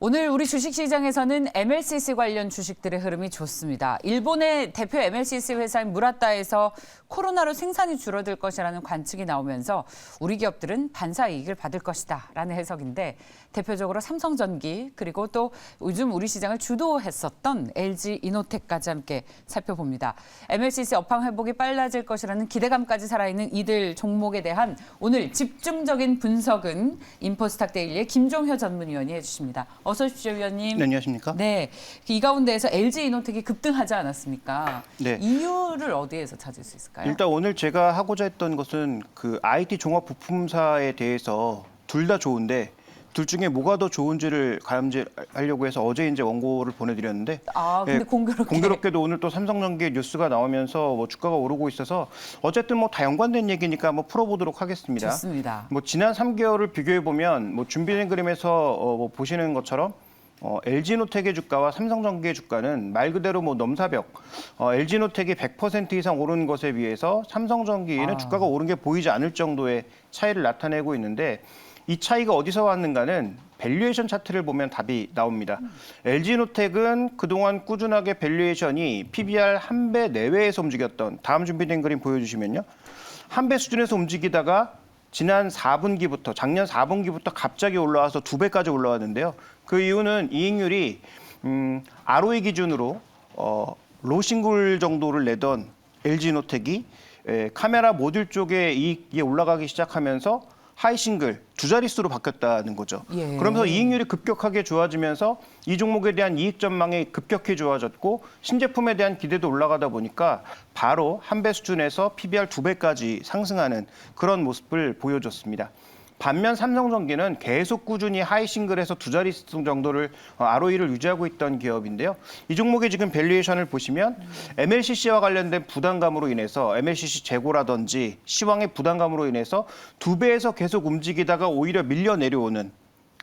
오늘 우리 주식시장에서는 MLCC 관련 주식들의 흐름이 좋습니다. 일본의 대표 MLCC 회사인 무라타에서 코로나로 생산이 줄어들 것이라는 관측이 나오면서 우리 기업들은 반사 이익을 받을 것이다라는 해석인데 대표적으로 삼성전기 그리고 또 요즘 우리 시장을 주도했었던 LG이노텍까지 함께 살펴봅니다. MLCC 업황 회복이 빨라질 것이라는 기대감까지 살아있는 이들 종목에 대한 오늘 집중적인 분석은 인포스탁 데일리의 김종효 전문위원이 해주십니다. 어서 오십시오, 위원님. 네, 안녕하십니까? 네, 이 가운데에서 LG이노텍이 급등하지 않았습니까? 네. 이유를 어디에서 찾을 수 있을까요? 일단 오늘 제가 하고자 했던 것은 그 IT 종합 부품사에 대해서 둘 다 좋은데 둘 중에 뭐가 더 좋은지를 가름지하려고 해서 어제 이제 원고를 보내드렸는데 근데 공교롭게도 오늘 또 삼성전기 뉴스가 나오면서 뭐 주가가 오르고 있어서 어쨌든 뭐 다 연관된 얘기니까 뭐 풀어보도록 하겠습니다. 좋습니다. 뭐 지난 3개월을 비교해 보면 뭐 준비된 그림에서 뭐 보시는 것처럼 LG노텍의 주가와 삼성전기의 주가는 말 그대로 뭐 넘사벽. LG노텍이 100% 이상 오른 것에 비해서 삼성전기는 주가가 오른 게 보이지 않을 정도의 차이를 나타내고 있는데 이 차이가 어디서 왔는가는 밸류에이션 차트를 보면 답이 나옵니다. LG노텍은 그동안 꾸준하게 밸류에이션이 PBR 1배 내외에서 움직였던 다음 준비된 그림 보여주시면요. 1배 수준에서 움직이다가 지난 4분기부터 작년 4분기부터 갑자기 올라와서 2배까지 올라왔는데요. 그 이유는 이익률이 ROE 기준으로 로싱글 정도를 내던 LG노텍이 카메라 모듈 쪽에 이익이 올라가기 시작하면서 하이싱글 두 자릿수로 바뀌었다는 거죠. 예. 그러면서 이익률이 급격하게 좋아지면서 이 종목에 대한 이익 전망이 급격히 좋아졌고 신제품에 대한 기대도 올라가다 보니까 바로 1배 수준에서 PBR 2배까지 상승하는 그런 모습을 보여줬습니다. 반면 삼성전기는 계속 꾸준히 하이싱글에서 두 자릿수 정도를 ROE를 유지하고 있던 기업인데요. 이 종목의 지금 밸류에이션을 보시면 MLCC와 관련된 부담감으로 인해서 MLCC 재고라든지 시황의 부담감으로 인해서 2배에서 계속 움직이다가 오히려 밀려 내려오는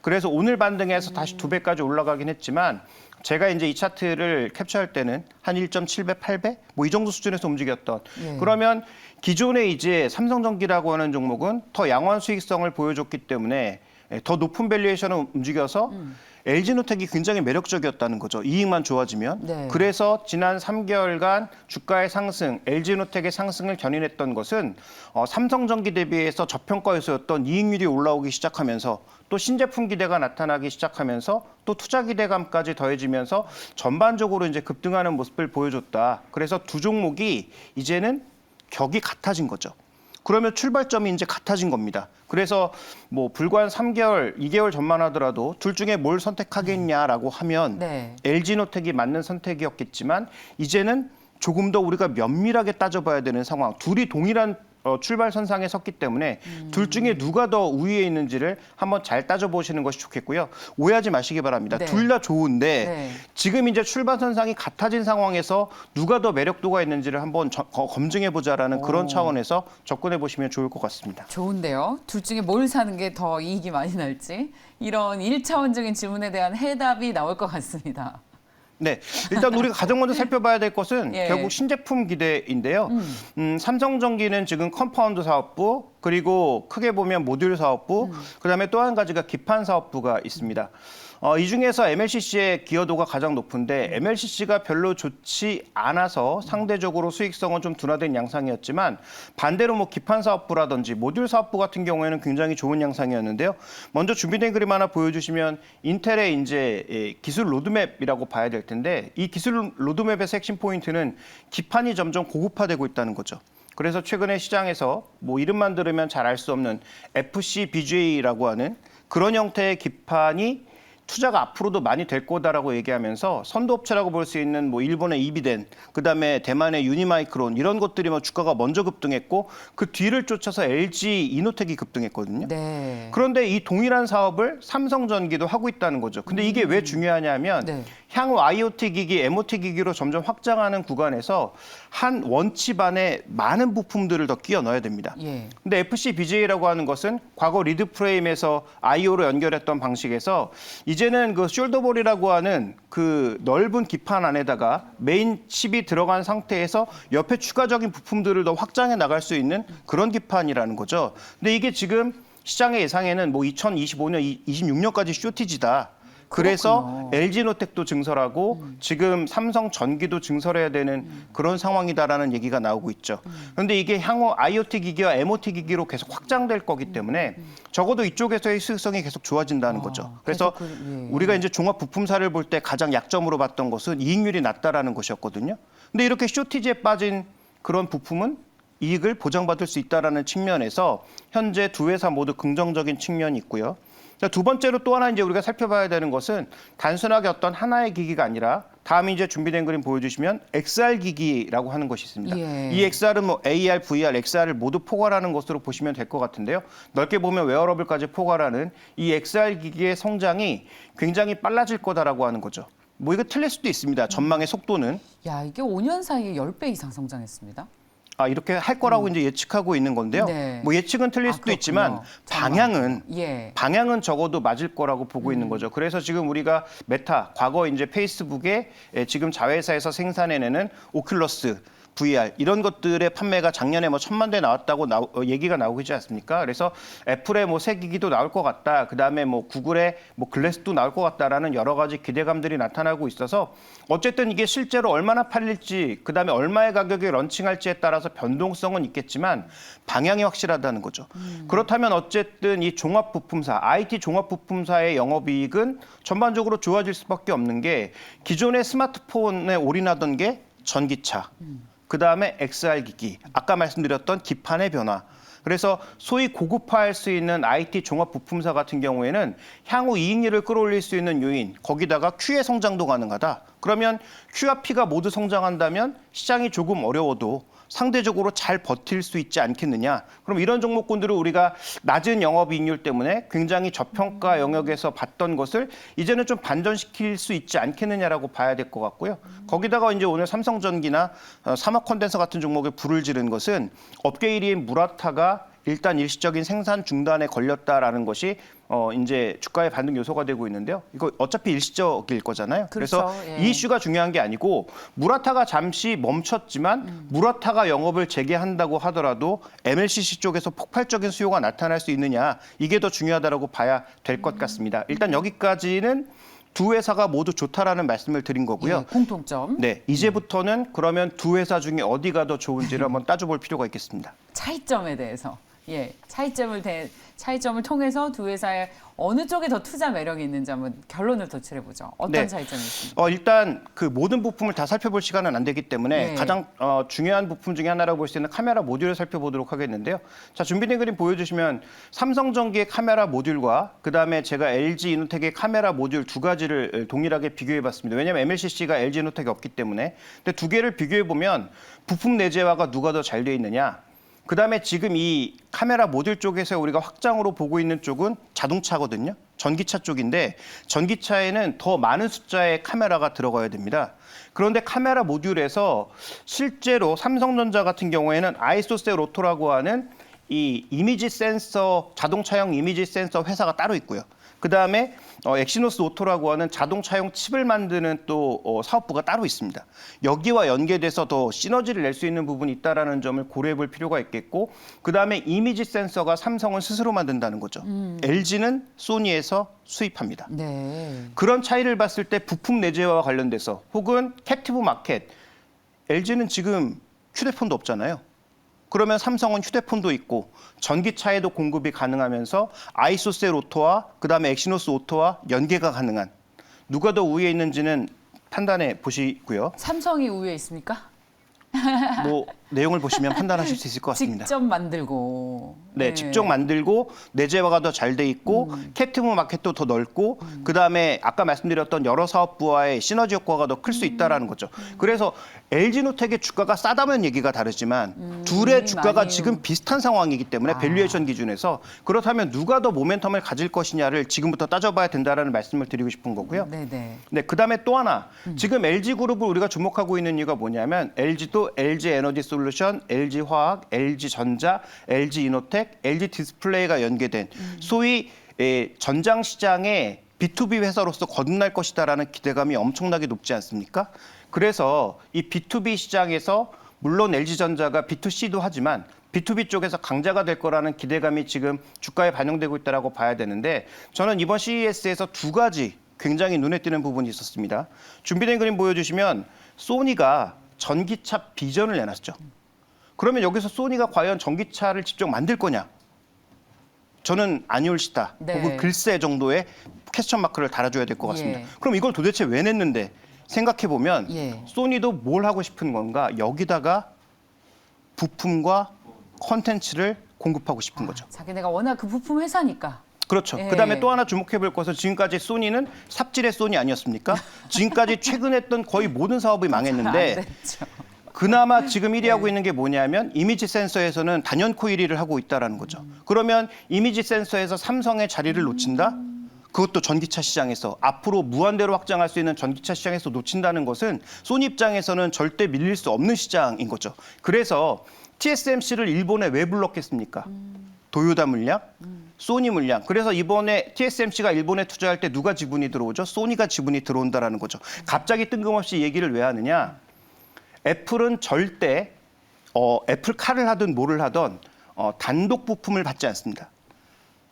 그래서 오늘 반등해서 다시 2배까지 올라가긴 했지만 제가 이제 이 차트를 캡처할 때는 한 1.7배, 8배 뭐 이 정도 수준에서 움직였던 그러면 기존에 이제 삼성전기라고 하는 종목은 더 양호한 수익성을 보여줬기 때문에 더 높은 밸류에이션을 움직여서 LG노텍이 굉장히 매력적이었다는 거죠. 이익만 좋아지면. 네. 그래서 지난 3개월간 주가의 상승, LG노텍의 상승을 견인했던 것은 삼성전기 대비해서 저평가 요소였던 이익률이 올라오기 시작하면서 또 신제품 기대가 나타나기 시작하면서 또 투자 기대감까지 더해지면서 전반적으로 이제 급등하는 모습을 보여줬다. 그래서 두 종목이 이제는 격이 같아진 거죠. 그러면 출발점이 이제 같아진 겁니다. 그래서 뭐 불과 한 3개월, 2개월 전만 하더라도 둘 중에 뭘 선택하겠냐라고 하면 LG노텍이 맞는 선택이었겠지만 이제는 조금 더 우리가 면밀하게 따져봐야 되는 상황. 둘이 동일한 출발선상에 섰기 때문에 둘 중에 누가 더 우위에 있는지를 한번 잘 따져보시는 것이 좋겠고요. 오해하지 마시기 바랍니다. 둘 다 좋은데 지금 이제 출발선상이 같아진 상황에서 누가 더 매력도가 있는지를 한번 검증해보자라는 그런 차원에서 접근해보시면 좋을 것 같습니다. 좋은데요. 둘 중에 뭘 사는 게 더 이익이 많이 날지 이런 1차원적인 질문에 대한 해답이 나올 것 같습니다. 네, 일단 우리가 가장 먼저 살펴봐야 될 것은 결국 신제품 기대인데요. 삼성전기는 지금 컴파운드 사업부, 그리고 크게 보면 모듈 사업부, 그다음에 또 한 가지가 기판 사업부가 있습니다. 이 중에서 MLCC의 기여도가 가장 높은데 MLCC가 별로 좋지 않아서 상대적으로 수익성은 좀 둔화된 양상이었지만 반대로 뭐 기판 사업부라든지 모듈 사업부 같은 경우에는 굉장히 좋은 양상이었는데요. 먼저 준비된 그림 하나 보여주시면 인텔의 이제 기술 로드맵이라고 봐야 될 텐데 이 기술 로드맵의 핵심 포인트는 기판이 점점 고급화되고 있다는 거죠. 그래서 최근에 시장에서 뭐 이름만 들으면 잘 알 수 없는 FCBGA라고 하는 그런 형태의 기판이 투자가 앞으로도 많이 될 거다라고 얘기하면서 선도업체라고 볼 수 있는 뭐 일본의 이비덴, 그다음에 대만의 유니마이크론 이런 것들이 뭐 주가가 먼저 급등했고 그 뒤를 쫓아서 LG이노텍이 급등했거든요. 그런데 이 동일한 사업을 삼성전기도 하고 있다는 거죠. 근데 이게 왜 중요하냐면 향후 IoT 기기, MOT 기기로 점점 확장하는 구간에서 한 원칩 안에 많은 부품들을 더 끼워 넣어야 됩니다. 근데 FCBGA라고 하는 것은 과거 리드 프레임에서 IO로 연결했던 방식에서 이제는 그 숄더볼이라고 하는 그 넓은 기판 안에다가 메인 칩이 들어간 상태에서 옆에 추가적인 부품들을 더 확장해 나갈 수 있는 그런 기판이라는 거죠. 근데 이게 지금 시장의 예상에는 뭐 2025년, 26년까지 쇼티지다. 그래서 그렇군요. LG노텍도 증설하고 지금 삼성전기도 증설해야 되는 그런 상황이다라는 얘기가 나오고 있죠. 그런데 이게 향후 IoT 기기와 MOT 기기로 계속 확장될 거기 때문에 적어도 이쪽에서의 수익성이 계속 좋아진다는 거죠. 그래서 예. 우리가 이제 종합 부품사를 볼 때 가장 약점으로 봤던 것은 이익률이 낮다라는 것이었거든요. 근데 이렇게 쇼티지에 빠진 그런 부품은 이익을 보장받을 수 있다라는 측면에서 현재 두 회사 모두 긍정적인 측면이 있고요. 자, 두 번째로 또 하나 이제 우리가 살펴봐야 되는 것은 단순하게 어떤 하나의 기기가 아니라 다음 이제 준비된 그림 보여주시면 XR 기기라고 하는 것이 있습니다. 예. 이 XR은 뭐 AR, VR, XR을 모두 포괄하는 것으로 보시면 될 것 같은데요. 넓게 보면 웨어러블까지 포괄하는 이 XR 기기의 성장이 굉장히 빨라질 거다라고 하는 거죠. 뭐 이거 틀릴 수도 있습니다. 전망의 속도는. 야, 이게 5년 사이에 10배 이상 성장했습니다. 이렇게 할 거라고 이제 예측하고 있는 건데요. 네. 뭐 예측은 틀릴 수도 그렇군요. 있지만 전망. 예. 방향은 적어도 맞을 거라고 보고 있는 거죠. 그래서 지금 우리가 메타, 과거 이제 페이스북에 지금 자회사에서 생산해내는 오큘러스, VR 이런 것들의 판매가 작년에 뭐 1,000만 대 나왔다고 얘기가 나오고 있지 않습니까? 그래서 애플의 뭐 새 기기도 나올 것 같다. 그다음에 뭐 구글의 뭐 글래스도 나올 것 같다라는 여러 가지 기대감들이 나타나고 있어서 어쨌든 이게 실제로 얼마나 팔릴지 그다음에 얼마의 가격에 런칭할지에 따라서 변동성은 있겠지만 방향이 확실하다는 거죠. 그렇다면 어쨌든 이 종합부품사, IT 종합부품사의 영업이익은 전반적으로 좋아질 수밖에 없는 게 기존의 스마트폰에 올인하던 게 전기차. 그다음에 XR 기기, 아까 말씀드렸던 기판의 변화. 그래서 소위 고급화할 수 있는 IT 종합 부품사 같은 경우에는 향후 이익률을 끌어올릴 수 있는 요인, 거기다가 Q의 성장도 가능하다. 그러면 Q와 P가 모두 성장한다면 시장이 조금 어려워도 상대적으로 잘 버틸 수 있지 않겠느냐. 그럼 이런 종목군들을 우리가 낮은 영업이익률 때문에 굉장히 저평가 영역에서 봤던 것을 이제는 좀 반전시킬 수 있지 않겠느냐라고 봐야 될 것 같고요. 거기다가 이제 오늘 삼성전기나 사막 컨덴서 같은 종목에 불을 지른 것은 업계 1위인 무라타가 일단 일시적인 생산 중단에 걸렸다라는 것이 이제 주가의 반등 요소가 되고 있는데요. 이거 어차피 일시적일 거잖아요. 그렇죠. 그래서 예. 이 이슈가 중요한 게 아니고 무라타가 잠시 멈췄지만 무라타가 영업을 재개한다고 하더라도 MLCC 쪽에서 폭발적인 수요가 나타날 수 있느냐 이게 더 중요하다라고 봐야 될 것 같습니다. 일단 여기까지는 두 회사가 모두 좋다라는 말씀을 드린 거고요. 예, 공통점. 네, 이제부터는 그러면 두 회사 중에 어디가 더 좋은지를 한번 따져볼 필요가 있겠습니다. 차이점에 대해서. 예, 차이점을 통해서 두 회사의 어느 쪽에 더 투자 매력이 있는지 한번 결론을 도출해 보죠. 어떤 네. 차이점이 있습니까? 일단 그 모든 부품을 다 살펴볼 시간은 안 되기 때문에 네. 가장 중요한 부품 중에 하나라고 볼 수 있는 카메라 모듈을 살펴보도록 하겠는데요. 자, 준비된 그림 보여주시면 삼성전기의 카메라 모듈과 그다음에 제가 LG 이노텍의 카메라 모듈 두 가지를 동일하게 비교해봤습니다. 왜냐하면 MLCC가 LG 이노텍이 없기 때문에. 근데 두 개를 비교해보면 부품 내재화가 누가 더 잘 돼 있느냐. 그다음에 지금 이 카메라 모듈 쪽에서 우리가 확장으로 보고 있는 쪽은 자동차거든요. 전기차 쪽인데 전기차에는 더 많은 숫자의 카메라가 들어가야 됩니다. 그런데 카메라 모듈에서 실제로 삼성전자 같은 경우에는 아이소셀 오토라고 하는 이 이미지 센서, 자동차용 이미지 센서 회사가 따로 있고요. 그다음에 엑시노스 오토라고 하는 자동차용 칩을 만드는 또 사업부가 따로 있습니다. 여기와 연계돼서 더 시너지를 낼 수 있는 부분이 있다라는 점을 고려해 볼 필요가 있겠고 그다음에 이미지 센서가 삼성은 스스로 만든다는 거죠. LG는 소니에서 수입합니다. 네. 그런 차이를 봤을 때 부품 내재화와 관련돼서 혹은 캡티브 마켓, LG는 지금 휴대폰도 없잖아요. 그러면 삼성은 휴대폰도 있고 전기차에도 공급이 가능하면서 아이소셀 오토와 그다음에 엑시노스 오토와 연계가 가능한 누가 더 우위에 있는지는 판단해 보시고요. 삼성이 우위에 있습니까? 뭐 내용을 보시면 판단하실 수 있을 것 같습니다. 직접 만들고. 네, 직접 만들고 내재화가 더 잘 돼 있고 캡티브 마켓도 더 넓고 그다음에 아까 말씀드렸던 여러 사업부와의 시너지 효과가 더 클 수 있다라는 거죠. 그래서 LG노텍의 주가가 싸다면 얘기가 다르지만 둘의 주가가 많이 지금 비슷한 상황이기 때문에 밸류에이션 기준에서 그렇다면 누가 더 모멘텀을 가질 것이냐를 지금부터 따져봐야 된다라는 말씀을 드리고 싶은 거고요. 네네. 네, 그다음에 또 하나 지금 LG그룹을 우리가 주목하고 있는 이유가 뭐냐면 LG도 LG 에너지 솔루션, LG 화학, LG 전자, LG 이노텍, LG 디스플레이가 연계된 소위 전장 시장의 B2B 회사로서 거듭날 것이다라는 기대감이 엄청나게 높지 않습니까? 그래서 이 B2B 시장에서 물론 LG전자가 B2C도 하지만 B2B 쪽에서 강자가 될 거라는 기대감이 지금 주가에 반영되고 있다고 봐야 되는데 저는 이번 CES에서 두 가지 굉장히 눈에 띄는 부분이 있었습니다. 준비된 그림 보여주시면 소니가 전기차 비전을 내놨죠. 그러면 여기서 소니가 과연 전기차를 직접 만들 거냐? 저는 아니올시다. 네. 혹은 글쎄 정도의 퀘스천 마크를 달아줘야 될 것 같습니다. 예. 그럼 이걸 도대체 왜 냈는데 생각해보면 예. 소니도 뭘 하고 싶은 건가? 여기다가 부품과 컨텐츠를 공급하고 싶은 거죠. 자기네가 워낙 그 부품 회사니까. 그렇죠. 예. 그다음에 또 하나 주목해볼 것은 지금까지 소니는 삽질의 소니 아니었습니까? 지금까지 최근 했던 거의 모든 사업이 망했는데 안 됐죠. 그나마 지금 1위 하고 있는 게 뭐냐면 이미지 센서에서는 단연코 1위를 하고 있다는 거죠. 그러면 이미지 센서에서 삼성의 자리를 놓친다? 그것도 전기차 시장에서 앞으로 무한대로 확장할 수 있는 전기차 시장에서 놓친다는 것은 소니 입장에서는 절대 밀릴 수 없는 시장인 거죠. 그래서 TSMC를 일본에 왜 불렀겠습니까? 도요타 물량, 소니 물량. 그래서 이번에 TSMC가 일본에 투자할 때 누가 지분이 들어오죠? 소니가 지분이 들어온다라는 거죠. 갑자기 뜬금없이 얘기를 왜 하느냐? 애플은 절대 애플카를 하든 뭐를 하든 단독 부품을 받지 않습니다.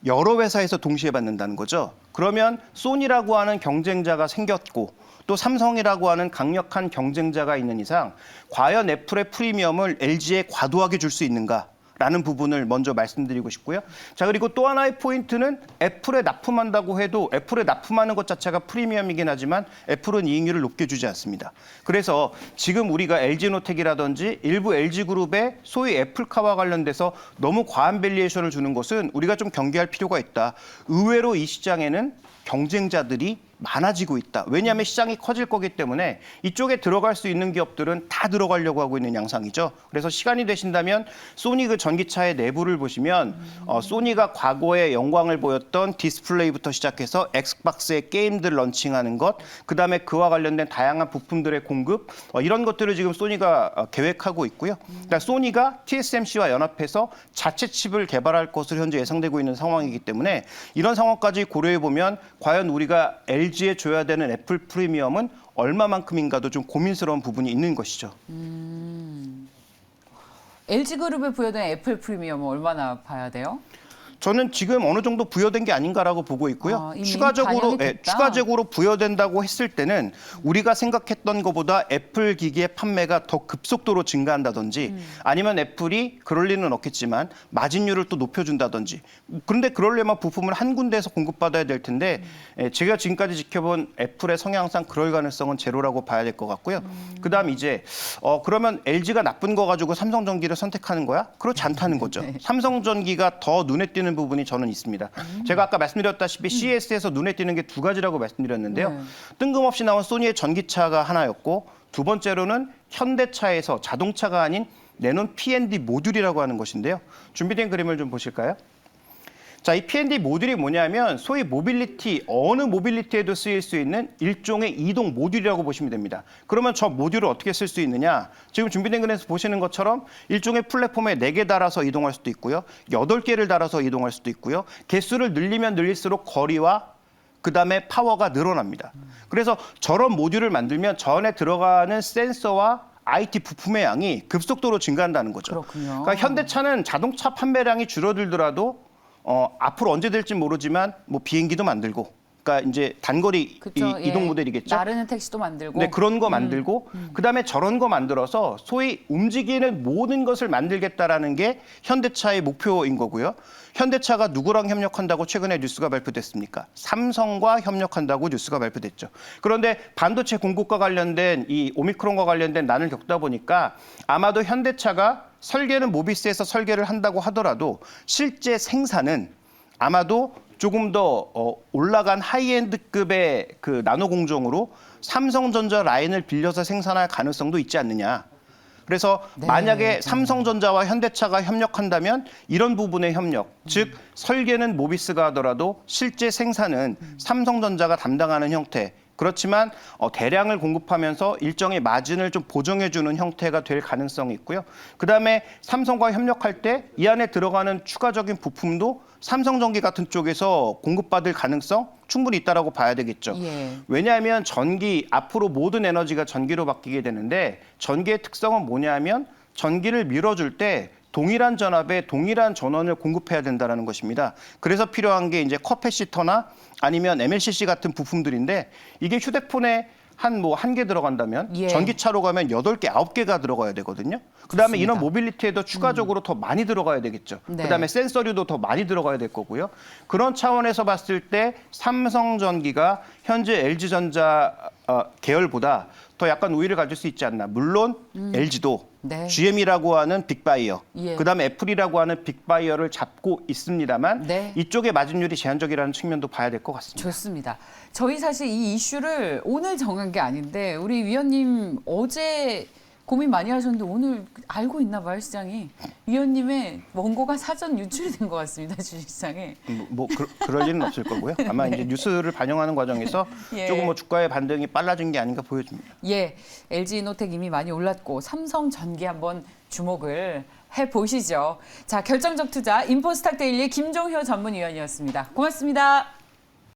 여러 회사에서 동시에 받는다는 거죠. 그러면 소니라고 하는 경쟁자가 생겼고 또 삼성이라고 하는 강력한 경쟁자가 있는 이상 과연 애플의 프리미엄을 LG에 과도하게 줄 수 있는가? 라는 부분을 먼저 말씀드리고 싶고요. 자, 그리고 또 하나의 포인트는 애플에 납품한다고 해도 애플에 납품하는 것 자체가 프리미엄이긴 하지만 애플은 이익률을 높게 주지 않습니다. 그래서 지금 우리가 LG노텍이라든지 일부 LG그룹의 소위 애플카와 관련돼서 너무 과한 밸류에이션을 주는 것은 우리가 좀 경계할 필요가 있다. 의외로 이 시장에는 경쟁자들이 많아지고 있다. 왜냐하면 시장이 커질 거기 때문에 이쪽에 들어갈 수 있는 기업들은 다 들어가려고 하고 있는 양상이죠. 그래서 시간이 되신다면 소니 그 전기차의 내부를 보시면 소니가 과거에 영광을 보였던 디스플레이부터 시작해서 엑스박스의 게임들 런칭하는 것, 그다음에 그와 관련된 다양한 부품들의 공급 이런 것들을 지금 소니가 계획하고 있고요. 그러니까 소니가 TSMC와 연합해서 자체 칩을 개발할 것으로 현재 예상되고 있는 상황이기 때문에 이런 상황까지 고려해 보면 과연 우리가 LG에 줘야 되는 애플 프리미엄은 얼마만큼인가도 좀 고민스러운 부분이 있는 것이죠. LG그룹에 부여된 애플 프리미엄은 얼마나 봐야 돼요? 저는 지금 어느 정도 부여된 게 아닌가라고 보고 있고요. 이미 추가적으로 반영이 됐다? 추가적으로 부여된다고 했을 때는 우리가 생각했던 것보다 애플 기기의 판매가 더 급속도로 증가한다든지 아니면 애플이 그럴 리는 없겠지만 마진율을 또 높여준다든지 그런데 그러려면 부품을 한 군데에서 공급받아야 될 텐데 제가 지금까지 지켜본 애플의 성향상 그럴 가능성은 제로라고 봐야 될 것 같고요. 그다음 이제 그러면 LG가 나쁜 거 가지고 삼성전기를 선택하는 거야? 그렇지 않다는 거죠. 삼성전기가 더 눈에 띄는 부분이 저는 있습니다. 제가 아까 말씀드렸다시피 CES에서 눈에 띄는 게 두 가지라고 말씀드렸는데요. 네. 뜬금없이 나온 소니의 전기차가 하나였고 두 번째로는 현대차에서 자동차가 아닌 내놓은 P&D 모듈이라고 하는 것인데요. 준비된 그림을 좀 보실까요? 자, 이 P&D 모듈이 뭐냐면 소위 모빌리티, 어느 모빌리티에도 쓰일 수 있는 일종의 이동 모듈이라고 보시면 됩니다. 그러면 저 모듈을 어떻게 쓸 수 있느냐? 지금 준비된 그림에서 보시는 것처럼 일종의 플랫폼에 4개 달아서 이동할 수도 있고요. 8개를 달아서 이동할 수도 있고요. 개수를 늘리면 늘릴수록 거리와 그다음에 파워가 늘어납니다. 그래서 저런 모듈을 만들면 저 안에 들어가는 센서와 IT 부품의 양이 급속도로 증가한다는 거죠. 그렇군요. 그러니까 현대차는 자동차 판매량이 줄어들더라도 앞으로 언제 될지 모르지만 뭐 비행기도 만들고, 그러니까 이제 단거리 그쵸, 이동 모델이겠죠. 나르는 택시도 만들고. 네, 그런 거 만들고 그다음에 저런 거 만들어서 소위 움직이는 모든 것을 만들겠다라는 게 현대차의 목표인 거고요. 현대차가 누구랑 협력한다고 최근에 뉴스가 발표됐습니까? 삼성과 협력한다고 뉴스가 발표됐죠. 그런데 반도체 공급과 관련된 이 오미크론과 관련된 난을 겪다 보니까 아마도 현대차가 설계는 모비스에서 설계를 한다고 하더라도 실제 생산은 아마도 조금 더 올라간 하이엔드급의 그 나노 공정으로 삼성전자 라인을 빌려서 생산할 가능성도 있지 않느냐. 그래서 네, 만약에 삼성전자와 현대차가 협력한다면 이런 부분의 협력, 즉 설계는 모비스가 하더라도 실제 생산은 삼성전자가 담당하는 형태. 그렇지만 대량을 공급하면서 일정의 마진을 좀 보정해주는 형태가 될 가능성이 있고요. 그다음에 삼성과 협력할 때 이 안에 들어가는 추가적인 부품도 삼성전기 같은 쪽에서 공급받을 가능성 충분히 있다라고 봐야 되겠죠. 예. 왜냐하면 전기, 앞으로 모든 에너지가 전기로 바뀌게 되는데 전기의 특성은 뭐냐면 전기를 밀어줄 때 동일한 전압에 동일한 전원을 공급해야 된다는 것입니다. 그래서 필요한 게 이제 커패시터나 아니면 MLCC 같은 부품들인데 이게 휴대폰에 한 개 들어간다면 예. 전기차로 가면 8개, 9개가 들어가야 되거든요. 그다음에 좋습니다. 이런 모빌리티에도 추가적으로 더 많이 들어가야 되겠죠. 네. 그다음에 센서류도 더 많이 들어가야 될 거고요. 그런 차원에서 봤을 때 삼성전기가 현재 LG전자 계열보다 더 약간 우위를 가질 수 있지 않나. 물론 LG도 네. GM이라고 하는 빅바이어, 예. 그다음에 애플이라고 하는 빅바이어를 잡고 있습니다만 네. 이쪽의 마진율이 제한적이라는 측면도 봐야 될 것 같습니다. 좋습니다. 저희 사실 이 이슈를 오늘 정한 게 아닌데 우리 위원님 어제 고민 많이 하셨는데 오늘 알고 있나 봐요, 시장이. 위원님의 원고가 사전 유출이 된 것 같습니다, 주식시장에. 그럴 일은 없을 거고요. 아마 이제 뉴스를 반영하는 과정에서 예. 조금 주가의 반등이 빨라진 게 아닌가 보여집니다. 예, LG이노텍 이미 많이 올랐고 삼성전기 한번 주목을 해보시죠. 자, 결정적 투자 인포스탁 데일리 김종효 전문위원이었습니다. 고맙습니다.